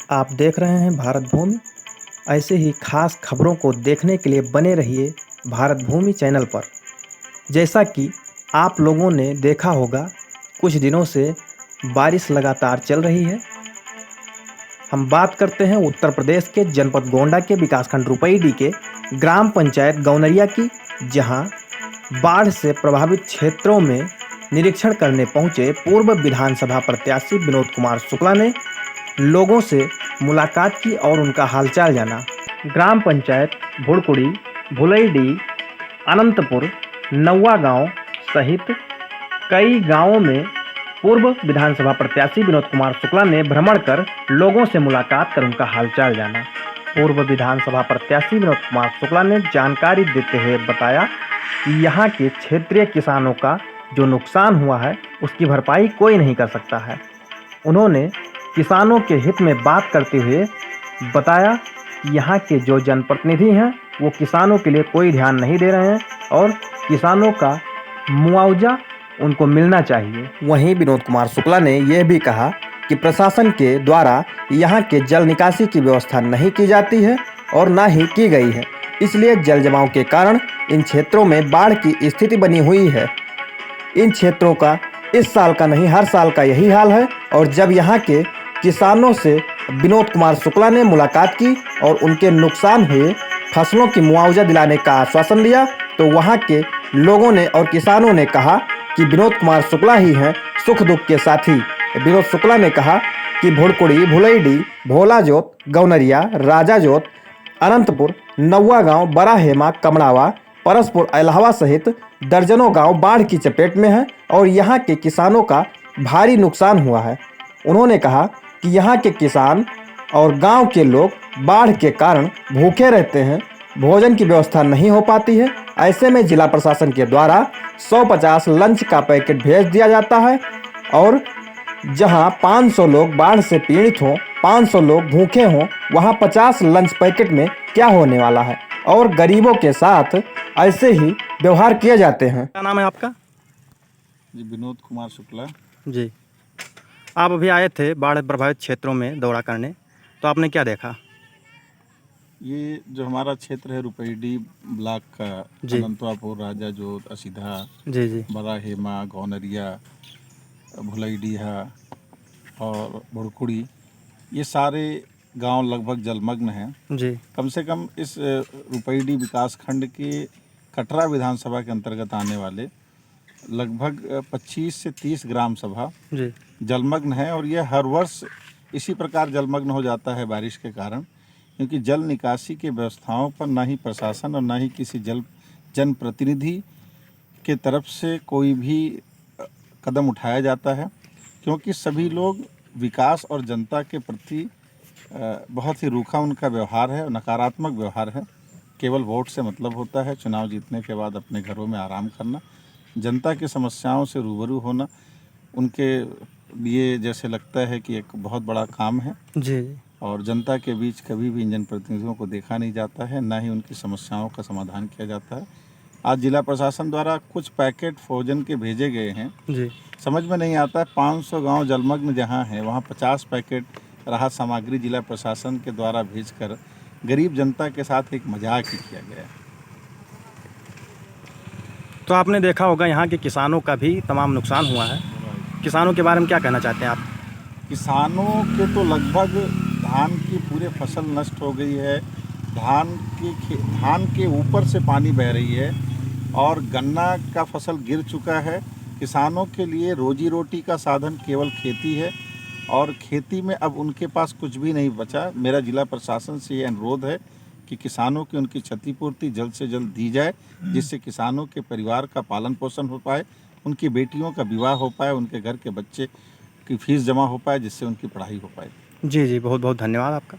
आप देख रहे हैं भारत भूमि। ऐसे ही खास खबरों को देखने के लिए बने रहिए भारत भूमि चैनल पर। जैसा कि आप लोगों ने देखा होगा, कुछ दिनों से बारिश लगातार चल रही है। हम बात करते हैं उत्तर प्रदेश के जनपद गोंडा के विकासखंड रुपईडीह के ग्राम पंचायत गौनरिया की, जहां बाढ़ से प्रभावित क्षेत्रों में निरीक्षण करने पहुंचे पूर्व विधानसभा प्रत्याशी विनोद कुमार शुक्ला ने लोगों से मुलाकात की और उनका हालचाल जाना। ग्राम पंचायत भुड़कुड़ी, भुलईडीह, अनंतपुर, नौवा गांव सहित कई गांवों में पूर्व विधानसभा प्रत्याशी विनोद कुमार शुक्ला ने भ्रमण कर लोगों से मुलाकात कर उनका हालचाल जाना। पूर्व विधानसभा प्रत्याशी विनोद कुमार शुक्ला ने जानकारी देते हुए बताया कि यहाँ के क्षेत्रीय किसानों का जो नुकसान हुआ है उसकी भरपाई कोई नहीं कर सकता है। उन्होंने किसानों के हित में बात करते हुए बताया कि यहाँ के जो जनप्रतिनिधि हैं वो किसानों के लिए कोई ध्यान नहीं दे रहे हैं और किसानों का मुआवजा उनको मिलना चाहिए। वहीं विनोद कुमार शुक्ला ने यह भी कहा कि प्रशासन के द्वारा यहाँ के जल निकासी की व्यवस्था नहीं की जाती है और ना ही की गई है, इसलिए जल जमाव के कारण इन क्षेत्रों में बाढ़ की स्थिति बनी हुई है। इन क्षेत्रों का इस साल का नहीं, हर साल का यही हाल है। और जब यहाँ के किसानों से विनोद कुमार शुक्ला ने मुलाकात की और उनके नुकसान हुए फसलों की मुआवजा दिलाने का आश्वासन दिया, तो वहाँ के लोगों ने और किसानों ने कहा कि विनोद कुमार शुक्ला ही हैं सुख दुख के साथी। विनोद शुक्ला ने कहा कि भुड़कुड़ी, भुलईडीह, भोला जोत, गौनरिया, राजा जोत, अनंतपुर, नौवा गांव, बड़ा हेमा, कमड़ावा, परसपुर, इलाहाबाद सहित दर्जनों गांव बाढ़ की चपेट में हैं और यहाँ के किसानों का भारी नुकसान हुआ है। उन्होंने कहा कि यहाँ के किसान और गांव के लोग बाढ़ के कारण भूखे रहते हैं, भोजन की व्यवस्था नहीं हो पाती है। ऐसे में जिला प्रशासन के द्वारा 150 लंच का पैकेट भेज दिया जाता है और जहां 500 लोग बाढ़ से पीड़ित हों, 500 लोग भूखे हों, वहां 50 लंच पैकेट में क्या होने वाला है। और गरीबों के साथ ऐसे ही व्यवहार किए जाते हैं। क्या नाम है आपका? जी, विनोद कुमार शुक्ला। जी, आप अभी आए थे बाढ़ प्रभावित क्षेत्रों में दौरा करने, तो आपने क्या देखा? ये जो हमारा क्षेत्र है रुपईडीह ब्लॉक का, अनंतपुर, राजा जोत, असीधा, जी बड़ा हेमा, गौनरिया, भुलईडीह और भुड़कुड़ी, ये सारे गांव लगभग जलमग्न हैं। जी, कम से कम इस रुपईडीह विकासखंड के कटरा विधानसभा के अंतर्गत आने वाले लगभग 25 से 30 ग्राम सभा जलमग्न है और यह हर वर्ष इसी प्रकार जलमग्न हो जाता है बारिश के कारण, क्योंकि जल निकासी के व्यवस्थाओं पर ना ही प्रशासन और ना ही किसी जनप्रतिनिधि के तरफ से कोई भी कदम उठाया जाता है, क्योंकि सभी लोग विकास और जनता के प्रति बहुत ही रूखा उनका व्यवहार है, नकारात्मक व्यवहार है। केवल वोट से मतलब होता है, चुनाव जीतने के बाद अपने घरों में आराम करना, जनता की समस्याओं से रूबरू होना उनके लिए जैसे लगता है कि एक बहुत बड़ा काम है। जी। और जनता के बीच कभी भी इन जनप्रतिनिधियों को देखा नहीं जाता है, ना ही उनकी समस्याओं का समाधान किया जाता है। आज जिला प्रशासन द्वारा कुछ पैकेट भोजन के भेजे गए हैं। जी। समझ में नहीं आता है, 500 गांव जलमग्न जहां है वहां 50 पैकेट राहत सामग्री जिला प्रशासन के द्वारा भेजकर गरीब जनता के साथ एक मजाक ही किया गया है। तो आपने देखा होगा यहाँ के किसानों का भी तमाम नुकसान हुआ है। किसानों के बारे में क्या कहना चाहते हैं आप? किसानों के तो लगभग धान की पूरे फसल नष्ट हो गई है। धान के ऊपर से पानी बह रही है और गन्ना का फसल गिर चुका है। किसानों के लिए रोजी रोटी का साधन केवल खेती है और खेती में अब उनके पास कुछ भी नहीं बचा। मेरा जिला प्रशासन से ये अनुरोध है कि किसानों की उनकी क्षतिपूर्ति जल्द से जल्द दी जाए, जिससे किसानों के परिवार का पालन पोषण हो पाए, उनकी बेटियों का विवाह हो पाए, उनके घर के बच्चे की फीस जमा हो पाए, जिससे उनकी पढ़ाई हो पाए। जी, बहुत बहुत धन्यवाद आपका।